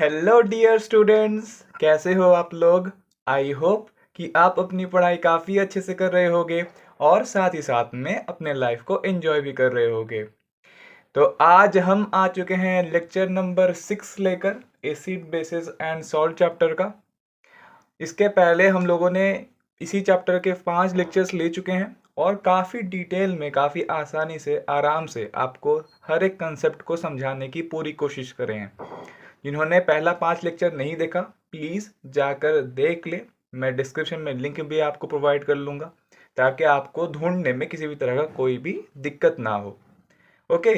Hello dear students, कैसे हो आप लोग। आई होप कि आप अपनी पढ़ाई काफ़ी अच्छे से कर रहे होगे और साथ ही साथ में अपने लाइफ को एंजॉय भी कर रहे होगे। तो आज हम आ चुके हैं लेक्चर नंबर 6 लेकर, acid basis and salt chapter का। इसके पहले हम लोगों ने इसी चैप्टर के 5 लेक्चर्स ले चुके हैं और काफ़ी डिटेल में, काफ़ी आसानी से, आराम से आपको हर एक कंसेप्ट को समझाने की पूरी कोशिश करें हैं। जिन्होंने पहला 5 लेक्चर नहीं देखा, प्लीज़ जाकर देख ले। मैं डिस्क्रिप्शन में लिंक भी आपको प्रोवाइड कर लूँगा ताकि आपको ढूंढने में किसी भी तरह का कोई भी दिक्कत ना हो। ओके,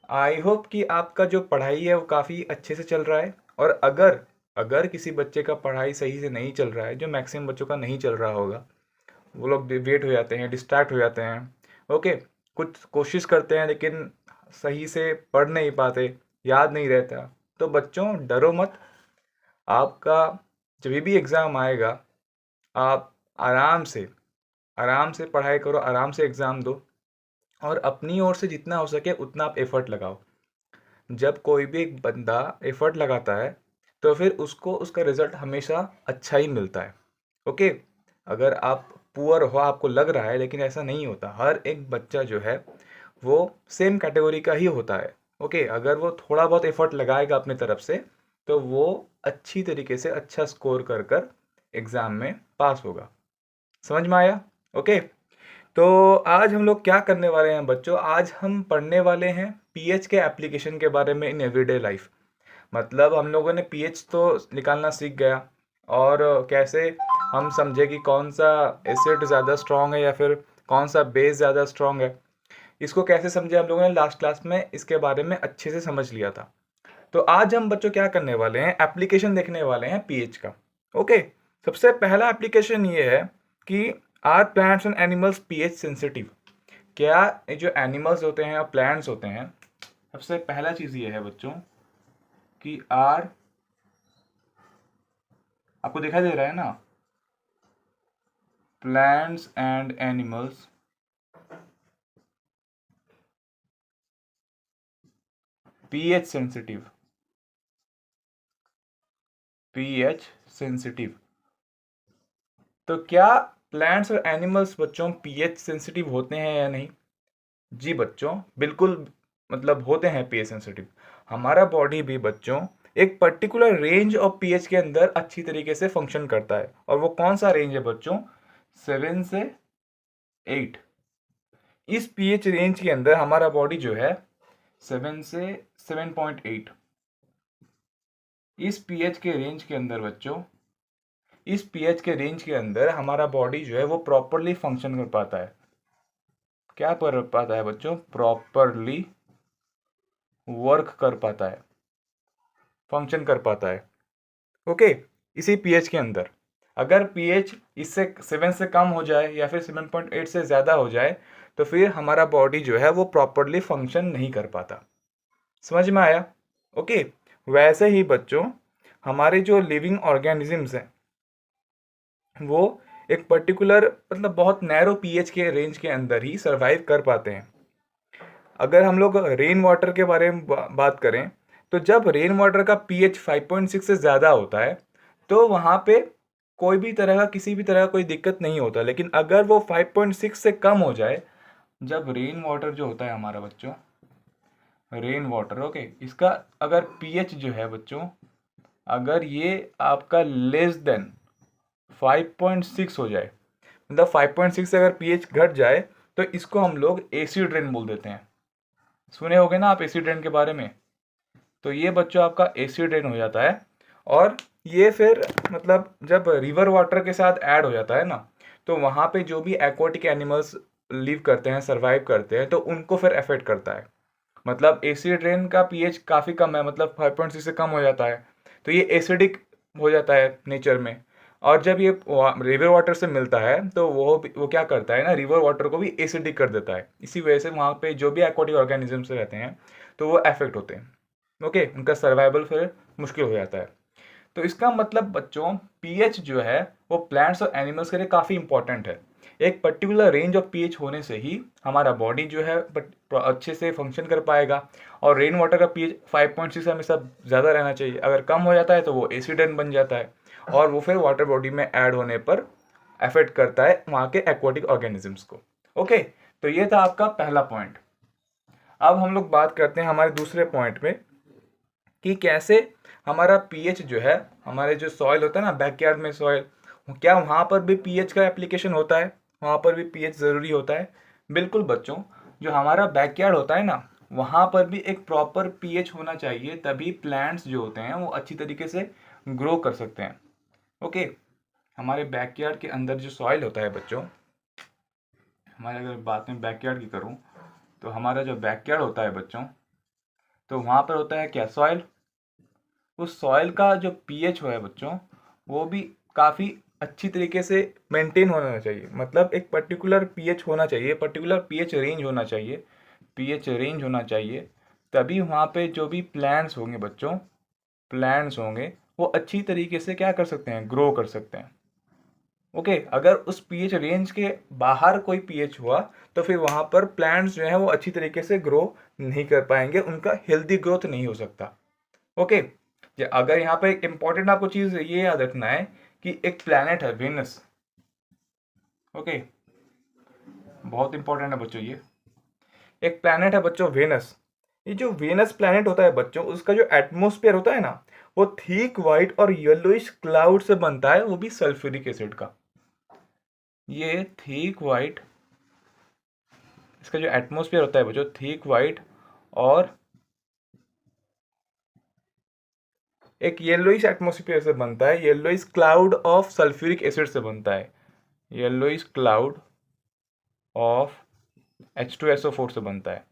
आई होप कि आपका जो पढ़ाई है वो काफ़ी अच्छे से चल रहा है। और अगर अगर किसी बच्चे का पढ़ाई सही से नहीं चल रहा है, जो मैक्सिमम बच्चों का नहीं चल रहा होगा, वो लोग वेट हो जाते हैं, डिस्ट्रैक्ट हो जाते हैं। ओके, कुछ कोशिश करते हैं लेकिन सही से पढ़ नहीं पाते, याद नहीं रहता। तो बच्चों, डरो मत। आपका जब भी एग्ज़ाम आएगा, आप आराम से पढ़ाई करो, आराम से एग्ज़ाम दो और अपनी ओर से जितना हो सके उतना आप एफ़र्ट लगाओ। जब कोई भी एक बंदा एफ़र्ट लगाता है तो फिर उसको उसका रिज़ल्ट हमेशा अच्छा ही मिलता है। ओके, अगर आप पुअर हो, आपको लग रहा है, लेकिन ऐसा नहीं होता। हर एक बच्चा जो है वो सेम कैटेगरी का ही होता है। ओके, अगर वो थोड़ा बहुत एफर्ट लगाएगा अपनी तरफ से तो वो अच्छी तरीके से अच्छा स्कोर कर कर एग्ज़ाम में पास होगा। समझ में आया? ओके, तो आज हम लोग क्या करने वाले हैं बच्चों? आज हम पढ़ने वाले हैं पीएच के एप्लीकेशन के बारे में इन एवरीडे लाइफ। मतलब हम लोगों ने पीएच तो निकालना सीख गया और कैसे हम समझे कि कौन सा एसिड ज़्यादा स्ट्रॉन्ग है या फिर कौन सा बेस ज़्यादा स्ट्रॉन्ग है, इसको कैसे समझे हम लोगों ने लास्ट क्लास में इसके बारे में अच्छे से समझ लिया था। तो आज हम बच्चों क्या करने वाले हैं, एप्लीकेशन देखने वाले हैं पीएच का। ओके, सबसे पहला एप्लीकेशन ये है कि are plants and animals pH sensitive. क्या ये जो एनिमल्स होते हैं और प्लांट्स होते हैं, सबसे पहला चीज़ ये है बच्चों कि आर, आपको दिखाई दे रहा है ना, plants and animals pH sensitive. PH sensitive. तो क्या प्लांट्स और एनिमल्स बच्चों पीएच सेंसिटिव होते हैं या नहीं? जी बच्चों, बिल्कुल, मतलब होते हैं पीएच सेंसिटिव। हमारा बॉडी भी बच्चों एक पर्टिकुलर रेंज ऑफ पीएच के अंदर अच्छी तरीके से फंक्शन करता है। और वो कौन सा रेंज है बच्चों? 7 से 8। इस पीएच रेंज के अंदर हमारा बॉडी जो है 7 से 7.8, इस पीएच के रेंज के अंदर बच्चों, इस पीएच के रेंज के अंदर हमारा बॉडी जो है वो प्रॉपरली फंक्शन कर पाता है। क्या कर पाता है बच्चों? प्रॉपरली वर्क कर पाता है, फंक्शन कर पाता है। ओके, इसी पीएच के अंदर अगर पीएच इससे 7 से कम हो जाए या फिर 7.8 से ज़्यादा हो जाए तो फिर हमारा बॉडी जो है वो प्रॉपरली फंक्शन नहीं कर पाता। समझ में आया? ओके, वैसे ही बच्चों हमारे जो लिविंग ऑर्गेनिजम्स हैं वो एक पर्टिकुलर, मतलब बहुत नैरो पीएच के रेंज के अंदर ही सरवाइव कर पाते हैं। अगर हम लोग रेन वाटर के बारे में बात करें तो जब रेन वाटर का पीएच 5.6 से ज़्यादा होता है तो वहाँ पे कोई भी तरह का, किसी भी तरह का कोई दिक्कत नहीं होता। लेकिन अगर वो 5.6 से कम हो जाए, जब रेन वाटर जो होता है हमारा बच्चों, रेन वाटर, ओके, इसका अगर पीएच जो है बच्चों, अगर ये आपका लेस देन 5.6 हो जाए, मतलब 5.6 से अगर पीएच घट जाए तो इसको हम लोग एसिड रेन बोल देते हैं। सुने होंगे ना आप एसिड रेन के बारे में। तो ये बच्चों आपका एसिड रेन हो जाता है। और ये फिर मतलब जब रिवर वाटर के साथ ऐड हो जाता है ना, तो वहाँ पे जो भी एक्वाटिक एनिमल्स लिव करते हैं, सरवाइव करते हैं, तो उनको फिर अफेक्ट करता है। मतलब एसिड रेन का पीएच काफ़ी कम है, मतलब 5.6 से कम हो जाता है, तो ये एसिडिक हो जाता है नेचर में। और जब ये रिवर वाटर से मिलता है तो वो क्या करता है ना, रिवर वाटर को भी एसिडिक कर देता है। इसी वजह से वहाँ पे जो भी एक्वाटिक ऑर्गेनिजम्स रहते हैं तो वो अफेक्ट होते हैं। ओके, उनका सर्वाइवल फिर मुश्किल हो जाता है। तो इसका मतलब बच्चों पीएच जो है वो प्लांट्स और एनिमल्स के लिए काफ़ी इंपॉर्टेंट है। एक पर्टिकुलर रेंज ऑफ पीएच होने से ही हमारा बॉडी जो है अच्छे से फंक्शन कर पाएगा। और रेन वाटर का पीएच 5.6 हमेशा ज़्यादा रहना चाहिए। अगर कम हो जाता है तो वो एसिडन बन जाता है और वो फिर वाटर बॉडी में ऐड होने पर अफेक्ट करता है वहाँ के एक्वाटिक ऑर्गेनिजम्स को। ओके, तो ये था आपका पहला पॉइंट। अब हम लोग बात करते हैं हमारे दूसरे पॉइंट में कि कैसे हमारा पीएच जो है, हमारे जो सॉइल होता है ना, बैकयार्ड में सॉइल, क्या वहाँ पर भी पीएच का एप्लीकेशन होता है, वहाँ पर भी पीएच ज़रूरी होता है। बिल्कुल बच्चों, जो हमारा बैकयार्ड होता है ना, वहाँ पर भी एक प्रॉपर पीएच होना चाहिए, तभी प्लांट्स जो होते हैं वो अच्छी तरीके से ग्रो कर सकते हैं। ओके, हमारे बैकयार्ड के अंदर जो सॉइल होता है बच्चों, हमारे अगर बात में बैकयार्ड की करूँ तो हमारा जो बैकयार्ड होता है बच्चों, तो वहाँ पर होता है क्या, सॉइल। उस सॉइल का जो पीएच है बच्चों, वो भी काफ़ी अच्छी तरीके से मेंटेन होना चाहिए। मतलब एक पर्टिकुलर पीएच होना चाहिए, पर्टिकुलर पीएच रेंज होना चाहिए, पीएच रेंज होना चाहिए, तभी वहाँ पे जो भी प्लांट्स होंगे बच्चों, प्लांट्स होंगे वो अच्छी तरीके से क्या कर सकते हैं, ग्रो कर सकते हैं। ओके, अगर उस पीएच रेंज के बाहर कोई पीएच हुआ तो फिर वहाँ पर प्लांट्स जो है वो अच्छी तरीके से ग्रो नहीं कर पाएंगे, उनका हेल्दी ग्रोथ नहीं हो सकता। ओके, अगर यहाँ पे एक इंपॉर्टेंट आपको चीज ये याद रखना है कि एक प्लैनेट है वेनस। ओके, बहुत इंपॉर्टेंट है बच्चों, ये एक प्लैनेट है बच्चों वेनस। ये जो वेनस प्लैनेट होता है बच्चों, उसका जो एटमॉस्फेयर होता है ना, वो थिक वाइट और येलोइश क्लाउड से बनता है, वो भी सल्फ्यूरिक एसिड का। ये थिक वाइट, इसका जो एटमॉस्फेयर होता है बच्चों, थिक वाइट और एक येलोइश एटमॉस्फेयर से बनता है, yellowish cloud of sulphuric acid से बनता है, येलोइश क्लाउड ऑफ H2SO4 से बनता है,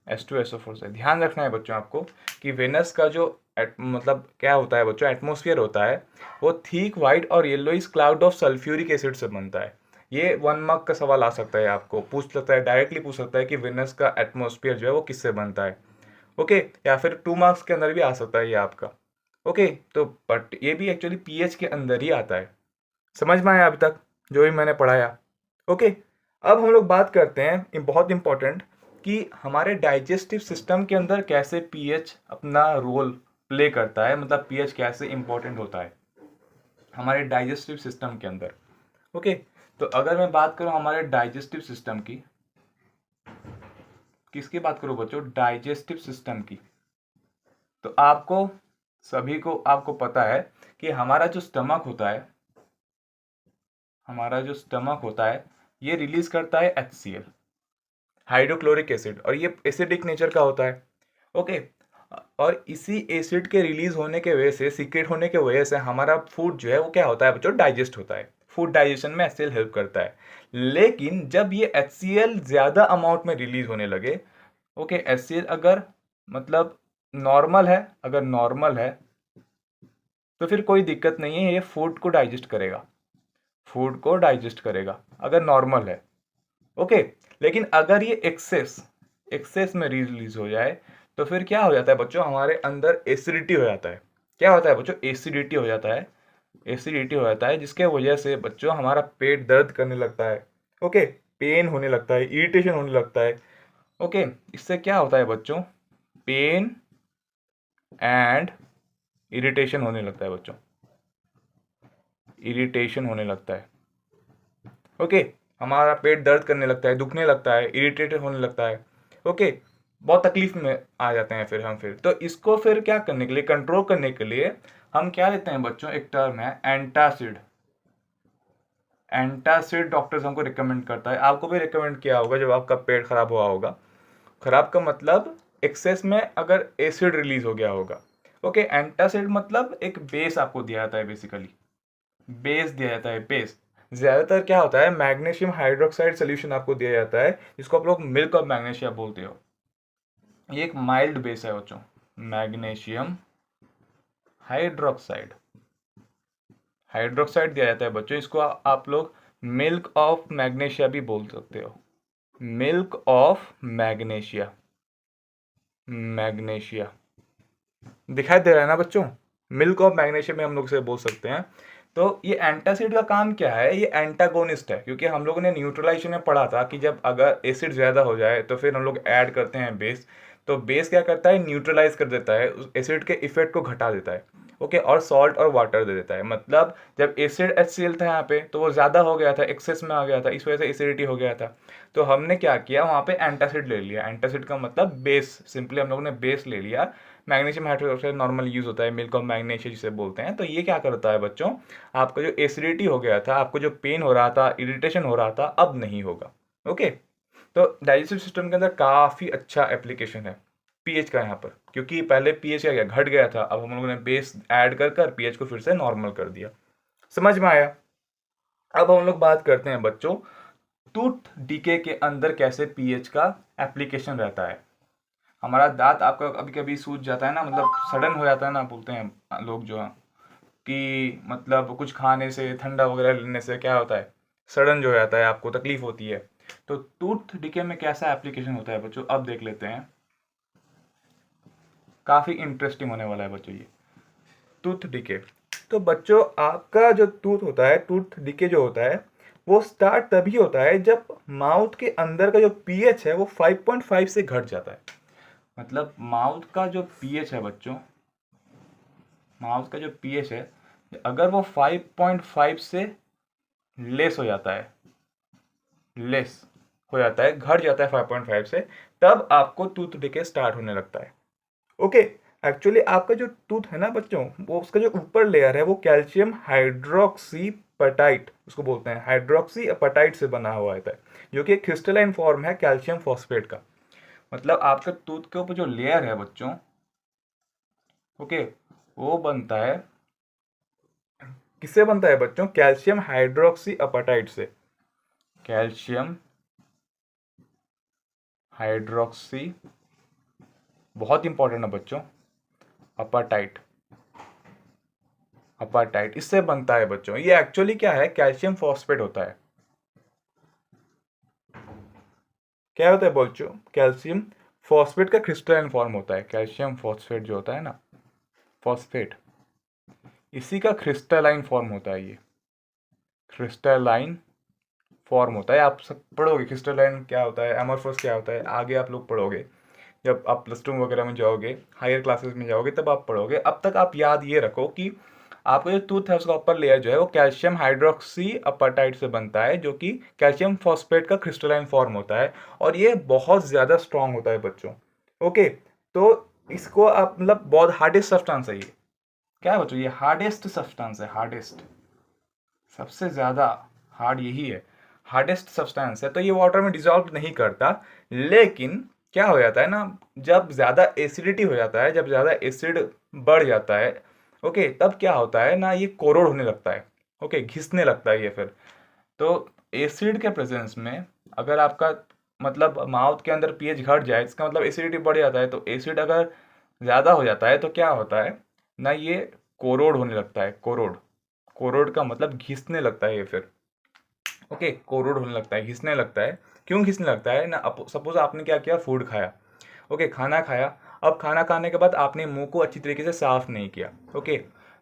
H2SO4 से। ध्यान रखना है बच्चों आपको कि वेनस का जो मतलब क्या होता है बच्चों, एटमॉस्फेयर होता है, वो थिक वाइट और yellowish cloud of sulphuric acid से बनता है। ये 1 मार्क का सवाल आ सकता है, आपको पूछ सकता है, डायरेक्टली पूछ सकता है कि वेनस का एटमॉस्फेयर जो है वो किससे बनता है। ओके, या फिर 2 मार्क्स के अंदर भी आ सकता है ये आपका। ओके, तो बट ये भी एक्चुअली पीएच के अंदर ही आता है। समझ में आया अभी तक जो भी मैंने पढ़ाया? ओके, अब हम लोग बात करते हैं बहुत इंपॉर्टेंट कि हमारे डाइजेस्टिव सिस्टम के अंदर कैसे पीएच अपना रोल प्ले करता है, मतलब पीएच कैसे इंपॉर्टेंट होता है हमारे डाइजेस्टिव सिस्टम के अंदर। ओके, तो अगर मैं बात करूं हमारे डाइजेस्टिव सिस्टम की, किसकी बात करूं बच्चों, डाइजेस्टिव सिस्टम की, तो आपको सभी को आपको पता है कि हमारा जो स्टमक होता है, हमारा जो स्टमक होता है, ये रिलीज करता है HCl, हाइड्रोक्लोरिक एसिड, और ये एसिडिक नेचर का होता है। ओके, और इसी एसिड के रिलीज होने के वजह से, सीक्रेट होने के वजह से हमारा फूड जो है वो क्या होता है बच्चों, डाइजेस्ट होता है। फूड डाइजेशन में HCl हेल्प करता है। लेकिन जब ये HCl ज़्यादा अमाउंट में रिलीज होने लगे, ओके, HCl अगर मतलब नॉर्मल है, अगर नॉर्मल है तो फिर कोई दिक्कत नहीं है, ये फूड को डाइजेस्ट करेगा, फूड को डाइजेस्ट करेगा अगर नॉर्मल है। ओके, लेकिन अगर ये एक्सेस में रिलीज हो जाए तो फिर क्या हो जाता है बच्चों, हमारे अंदर एसिडिटी हो जाता है। क्या होता है बच्चों, एसिडिटी हो जाता है, एसिडिटी हो जाता है, जिसके वजह से बच्चों हमारा पेट दर्द करने लगता है। ओके, पेन होने लगता है, इरिटेशन होने लगता है। ओके, इससे क्या होता है बच्चों, पेन एंड इरिटेशन होने लगता है बच्चों, इरिटेशन होने लगता है। ओके, हमारा पेट दर्द करने लगता है, दुखने लगता है, इरिटेटेड होने लगता है। ओके, बहुत तकलीफ में आ जाते हैं फिर हम। फिर तो इसको फिर क्या करने के लिए, कंट्रोल करने के लिए हम क्या लेते हैं बच्चों, एक टर्म है एंटासिड। एंटासिड डॉक्टर्स हमको रिकमेंड करता है, आपको भी रिकमेंड किया होगा जब आपका पेट खराब हुआ होगा। खराब का मतलब एक्सेस में अगर एसिड रिलीज हो गया होगा। ओके, एंटासिड मतलब एक बेस आपको दिया जाता है, बेसिकली बेस दिया जाता है, बेस। ज़्यादातर क्या होता है, मैग्नीशियम हाइड्रोक्साइड सोल्यूशन आपको दिया जाता है, जिसको आप लोग मिल्क ऑफ मैग्नीशिया बोलते हो। ये एक माइल्ड बेस है बच्चों, मैग्नीशियम हाइड्रोक्साइड, हाइड्रोक्साइड दिया जाता है बच्चों, इसको आप लोग मिल्क ऑफ मैग्नीशिया भी बोल सकते हो, मिल्क ऑफ मैग्नीशिया, मैग्नीशिया। दिखाई दे रहा है ना बच्चों, मिल्क ऑफ मैग्नीशिया में हम लोग से बोल सकते हैं। तो ये एंटासिड का काम क्या है, ये एंटागोनिस्ट है, क्योंकि हम लोगों ने न्यूट्रलाइजेशन में पढ़ा था कि जब अगर एसिड ज़्यादा हो जाए तो फिर हम लोग ऐड करते हैं बेस, तो बेस क्या करता है, न्यूट्रलाइज कर देता है, उस एसिड के इफेक्ट को घटा देता है। ओके, और सॉल्ट और वाटर दे देता है। मतलब जब एसिड HCl था यहाँ पे तो वो ज़्यादा हो गया था, एक्सेस में आ गया था, इस वजह से एसिडिटी हो गया था। तो हमने क्या किया, वहाँ पे एंटासिड ले लिया। एंटासिड का मतलब बेस, सिंपली हम लोगों ने बेस ले लिया। मैग्नीशियम हाइड्रोक्साइड नॉर्मल यूज़ होता है, मिल्क ऑफ मैग्नीशियम जिसे बोलते हैं। तो ये क्या करता है बच्चों, आपका जो एसिडिटी हो गया था, आपको जो पेन हो रहा था, इरिटेशन हो रहा था, अब नहीं होगा। ओके, तो डाइजेस्टिव सिस्टम के अंदर काफ़ी अच्छा एप्लीकेशन है पीएच का यहाँ पर, क्योंकि पहले पीएच क्या गया, घट गया था, अब हम लोगों ने बेस ऐड कर कर पीएच को फिर से नॉर्मल कर दिया। समझ में आया? अब हम लोग बात करते हैं बच्चों, टूथ डीके के अंदर कैसे पीएच का एप्लीकेशन रहता है। हमारा दांत आपका कभी कभी सूज जाता है ना, मतलब सडन हो जाता है ना, बोलते हैं लोग जो है कि मतलब कुछ खाने से, ठंडा वगैरह लेने से क्या होता है, सडन जो हो जाता है, आपको तकलीफ होती है। तो टूथ डिके में कैसा एप्लीकेशन होता है बच्चों, अब देख लेते हैं। काफ़ी इंटरेस्टिंग होने वाला है बच्चों ये टूथ डिके। तो बच्चों आपका जो टूथ होता है, टूथ डिके जो होता है, वो स्टार्ट तभी होता है जब माउथ के अंदर का जो पीएच है वो 5.5 से घट जाता है। मतलब माउथ का जो पीएच है बच्चों, माउथ का जो पीएच है, अगर वो 5.5 से लेस हो जाता है, लेस हो जाता है, घट जाता है 5.5 से, तब आपको टूथ डिके स्टार्ट होने लगता है। ओके, एक्चुअली आपका जो टूथ है ना बच्चों, वो उसका जो ऊपर लेयर है वो कैल्शियम हाइड्रोक्सी पटाइट, उसको बोलते हैं हाइड्रोक्सी अपटाइट से बना हुआ होता है, जो कि एक क्रिस्टलाइन फॉर्म है कैल्शियम फॉस्फेट का। मतलब आपके टूथ के ऊपर जो लेयर है बच्चों, ओके, वो बनता है, किससे बनता है बच्चों, कैल्शियम हाइड्रोक्सी अपटाइट से। कैल्शियम हाइड्रोक्सी, बहुत इंपॉर्टेंट है बच्चों, अपटाइट, अपाटाइट इससे बनता है बच्चों। ये एक्चुअली क्या है, कैल्शियम फॉस्फेट होता है। क्या होता है बच्चों, कैल्शियम फॉस्फेट का क्रिस्टलाइन फॉर्म होता है। कैल्शियम फॉस्फेट जो होता है ना, फॉस्फेट, इसी का क्रिस्टलाइन फॉर्म होता है। ये क्रिस्टलाइन फॉर्म होता है। आप सब पढ़ोगे क्रिस्टलाइन क्या होता है, एमोर्फोस क्या होता है, आगे आप लोग पढ़ोगे जब आप +2 वगैरह में जाओगे, हायर क्लासेस में जाओगे, तब आप पढ़ोगे। अब तक आप याद ये रखो कि आपका जो टूथ है उसका ऊपर लेयर जो है वो कैल्शियम हाइड्रोक्सी अपटाइट से बनता है, जो कि कैल्शियम फॉस्फेट का क्रिस्टलाइन फॉर्म होता है, और ये बहुत ज़्यादा स्ट्रांग होता है बच्चों। ओके, तो इसको आप मतलब बहुत हार्डेस्ट सब्सटेंस है ये। क्या है बच्चों, ये हार्डेस्ट सब्सटेंस है, हार्डेस्ट, सबसे ज़्यादा हार्ड यही है, हार्डेस्ट सब्सटेंस है। तो ये वाटर में डिजॉल्व नहीं करता, लेकिन क्या हो जाता है ना, जब ज़्यादा एसिडिटी हो जाता है, जब ज़्यादा एसिड बढ़ जाता है, ओके, तब क्या होता है ना, ये कोरोड होने लगता है। ओके, घिसने लगता है ये फिर। तो एसिड के प्रेजेंस में अगर आपका मतलब माउथ के अंदर पीएच घट जाए, इसका मतलब एसिडिटी बढ़ जाता है। तो एसिड अगर ज़्यादा हो जाता है तो क्या होता है ना, ये कोरोड होने लगता है। कोरोड, कोरोड का मतलब घिसने लगता है ये फिर। ओके, कोरोड होने लगता है, घिसने लगता है। क्यों घिसने लगता है ना, सपोज आपने क्या किया, फूड खाया, ओके, खाना खाया। अब खाना खाने के बाद आपने मुंह को अच्छी तरीके से साफ नहीं किया, ओके,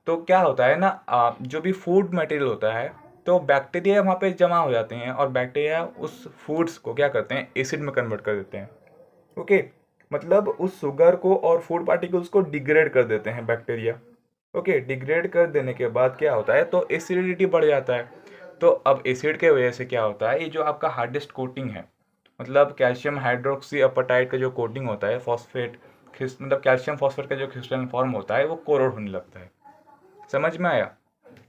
तो क्या होता है ना, जो भी फूड मटेरियल होता है, तो बैक्टीरिया वहाँ पे जमा हो जाते हैं, और बैक्टीरिया उस फूड्स को क्या करते हैं, एसिड में कन्वर्ट कर देते हैं। ओके, मतलब उस शुगर को और फूड पार्टिकल्स को डिग्रेड कर देते हैं बैक्टीरिया। ओके, डिग्रेड कर देने के बाद क्या होता है, तो एसिडिटी बढ़ जाता है। तो अब एसिड के वजह से क्या होता है, ये जो आपका हार्डेस्ट कोटिंग है, मतलब कैल्शियम हाइड्रोक्सी अपटाइट का जो कोटिंग होता है, फॉस्फेट, मतलब कैल्शियम फॉस्फेट का जो क्रिस्टलाइन फॉर्म होता है, वो कोरोड होने लगता है। समझ में आया?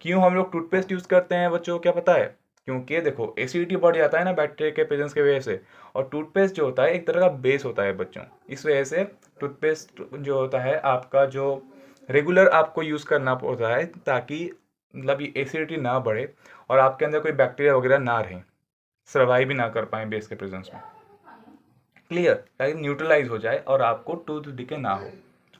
क्यों हम लोग टूथपेस्ट यूज़ करते हैं बच्चों, क्या पता है? क्योंकि देखो एसिडिटी बढ़ जाता है ना बैक्टीरिया के प्रेजेंस की वजह से, और टूथपेस्ट जो होता है एक तरह का बेस होता है बच्चों। इस वजह से टूथपेस्ट जो होता है आपका, जो रेगुलर आपको यूज़ करना होता है, ताकि मतलब ये एसिडिटी ना बढ़े और आपके अंदर कोई बैक्टीरिया वगैरह ना रहे, सर्वाइव भी ना कर पाए बेस के प्रेजेंस में। क्लियर, ताकि न्यूट्रलाइज हो जाए और आपको टूथ डिके ना हो।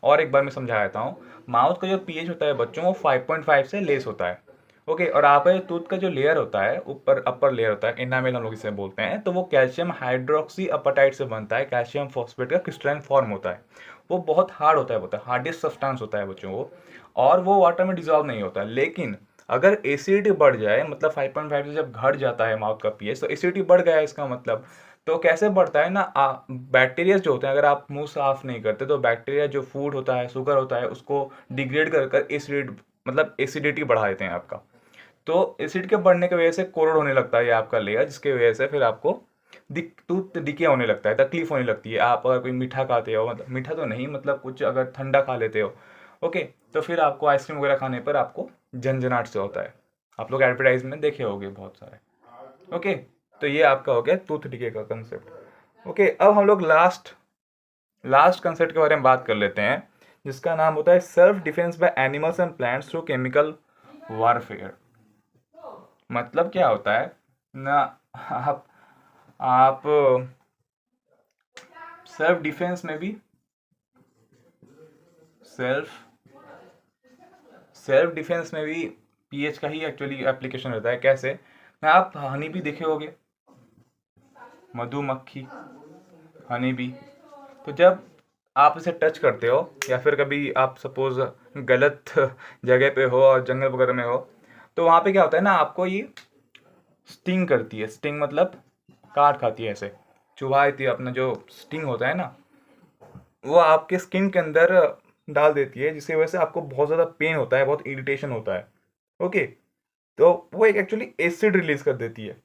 और एक बार मैं समझा देता हूँ, माउथ का जो पीएच होता है बच्चों, वो 5.5 से लेस होता है। ओके, और आपका टूथ का जो लेयर होता है, ऊपर अपर लेयर होता है, इनामेल हम लोग इसे बोलते हैं, तो वो कैल्शियम हाइड्रोक्सी अपटाइट से बनता है। कैल्शियम फॉस्फेट का क्रिस्टलाइन फॉर्म होता है। वो बहुत हार्ड होता है, हार्डेस्ट सब्सटेंस होता है बच्चों वो, और वो वाटर में डिजॉल्व नहीं होता। लेकिन अगर एसिडिटी बढ़ जाए, मतलब 5.5 से जब घट जाता है माउथ का पीएच, तो एसिडिटी बढ़ गया है इसका मतलब। तो कैसे बढ़ता है ना, बैक्टीरिया जो होते हैं, अगर आप मुंह साफ नहीं करते तो बैक्टीरिया जो फूड होता है, शुगर होता है, उसको डिग्रेड कर कर एसिड, मतलब एसिडिटी बढ़ा देते हैं आपका। तो एसिड के बढ़ने की वजह से कोरड होने लगता है ये आपका लेयर, जिसकी वजह से फिर आपको टूथ डिके होने लगता है, तकलीफ होने लगती है। आप अगर कोई मीठा खाते हो, मतलब मीठा तो नहीं, मतलब कुछ अगर ठंडा खा लेते हो, ओके, तो फिर आपको आइसक्रीम वगैरह खाने पर आपको झंझनाहट से होता है। आप लोग एडवर्टाइजमेंट देखे होंगे बहुत सारे। ओके, तो ये आपका हो गया टूथ डिके का कंसेप्ट। ओके, अब हम लोग लास्ट लास्ट कंसेप्ट के बारे में बात कर लेते हैं, जिसका नाम होता है self defence by animals and plants through chemical warfare. मतलब क्या होता है ना, आप सेल्फ डिफेंस में भी सेल्फ सेल्फ डिफेंस में भी पीएच का ही एक्चुअली एप्लीकेशन रहता है। कैसे ना, आप हनी भी देखे होंगे, मधुमक्खी, हनी बी। तो जब आप इसे टच करते हो, या फिर कभी आप सपोज गलत जगह पे हो और जंगल वगैरह में हो, तो वहाँ पे क्या होता है ना, आपको ये स्टिंग करती है। स्टिंग मतलब काट खाती है, ऐसे चुभाती है। अपना जो स्टिंग होता है ना, वो आपके स्किन के अंदर डाल देती है, जिसकी वजह से आपको बहुत ज़्यादा पेन होता है, बहुत इरिटेशन होता है। ओके, तो वो एक एक्चुअली एसिड रिलीज कर देती है।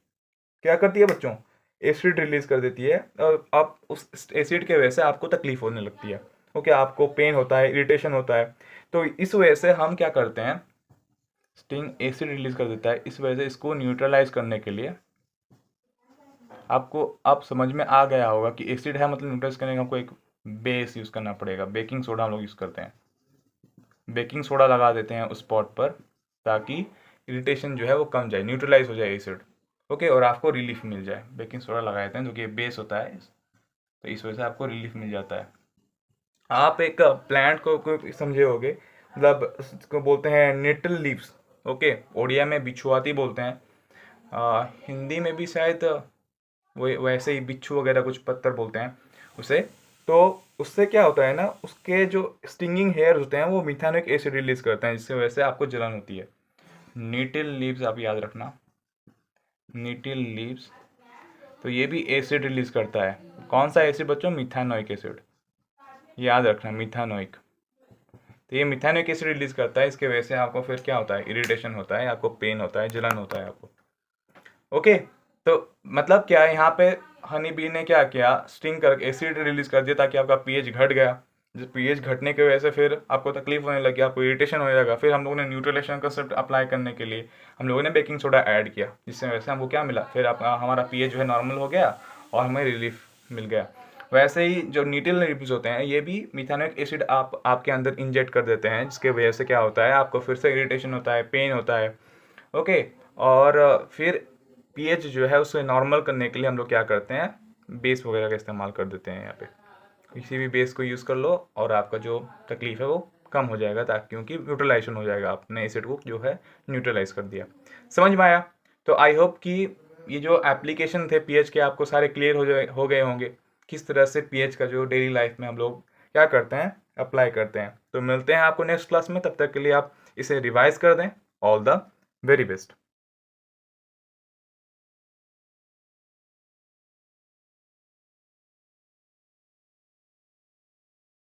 क्या करती है बच्चों? एसिड रिलीज कर देती है, और आप उस एसिड के वजह से आपको तकलीफ होने लगती है। ओके, आपको पेन होता है, इरिटेशन होता है। तो इस वजह से हम क्या करते हैं, स्टिंग एसिड रिलीज कर देता है, इस वजह से इसको न्यूट्रलाइज करने के लिए आपको आप समझ में आ गया होगा कि एसिड है, मतलब न्यूट्रलाइज करने का हमको एक बेस यूज़ करना पड़ेगा। बेकिंग सोडा हम लोग यूज़ करते हैं, बेकिंग सोडा लगा देते हैं उस स्पॉट पर, ताकि इरिटेशन जो है वो कम जाए, न्यूट्रलाइज हो जाए एसिड। ओके, और आपको रिलीफ मिल जाए। बेकिंग सोडा लगा देते हैं, जो कि बेस होता है, तो इस वजह से आपको रिलीफ मिल जाता है। आप एक प्लांट को समझे होगे, मतलब इसको बोलते हैं नेटल लीव्स। ओके, ओडिया में बिछुआती बोलते हैं, हिंदी में भी शायद वो वैसे ही बिच्छू वगैरह कुछ पत्थर बोलते हैं उसे। तो उससे क्या होता है ना, उसके जो स्टिंगिंग हेयर होते हैं वो मिथानिक एसिड रिलीज करते हैं, जिसकी वजह से आपको जलन होती है। नीटिल लीव्स आप याद रखना, नीटिल लीव्स, तो ये भी एसिड रिलीज करता है। कौन सा एसिड बच्चों? मिथानोइक एसिड, याद रखना, मिथानोइक। तो ये मिथानोइक एसिड रिलीज करता है, इसके वजह से आपको फिर क्या होता है, इरिटेशन होता है, आपको पेन होता है, जलन होता है आपको। ओके, तो मतलब क्या है यहाँ पे, हनी बी ने क्या किया, स्टिंग कर एसिड रिलीज कर दिया, ताकि आपका पीएच घट गया। जो पीएच घटने की वजह से फिर आपको तकलीफ होने लगी, आपको इरिटेशन होने लगा। फिर हम लोगों ने न्यूट्रलाइजेशन कंसेप्ट अप्लाई करने के लिए हम लोगों ने बेकिंग सोडा ऐड किया, जिससे वजह से हमको क्या मिला, फिर हमारा पीएच जो है नॉर्मल हो गया और हमें रिलीफ मिल गया। वैसे ही जो नीटिल लीव्स होते हैं, ये भी मिथानिक एसिड आपके अंदर इंजेक्ट कर देते हैं, जिसके वजह से क्या होता है, आपको फिर से इरिटेशन होता है, पेन होता है। ओके, और फिर पीएच जो है उसे नॉर्मल करने के लिए हम लोग क्या करते हैं, बेस वगैरह का इस्तेमाल कर देते हैं। यहाँ पे किसी भी बेस को यूज़ कर लो और आपका जो तकलीफ है वो कम हो जाएगा, ताकि क्योंकि न्यूट्रलाइजेशन हो जाएगा, आपने एसिड को जो है न्यूट्रलाइज कर दिया। समझ में आया? तो आई होप कि ये जो एप्लीकेशन थे पीएच के, आपको सारे क्लियर हो गए होंगे, किस तरह से पीएच का जो डेली लाइफ में हम लोग क्या करते हैं, अप्लाई करते हैं। तो मिलते हैं आपको नेक्स्ट क्लास में, तब तक के लिए आप इसे रिवाइज कर दें। All the very best.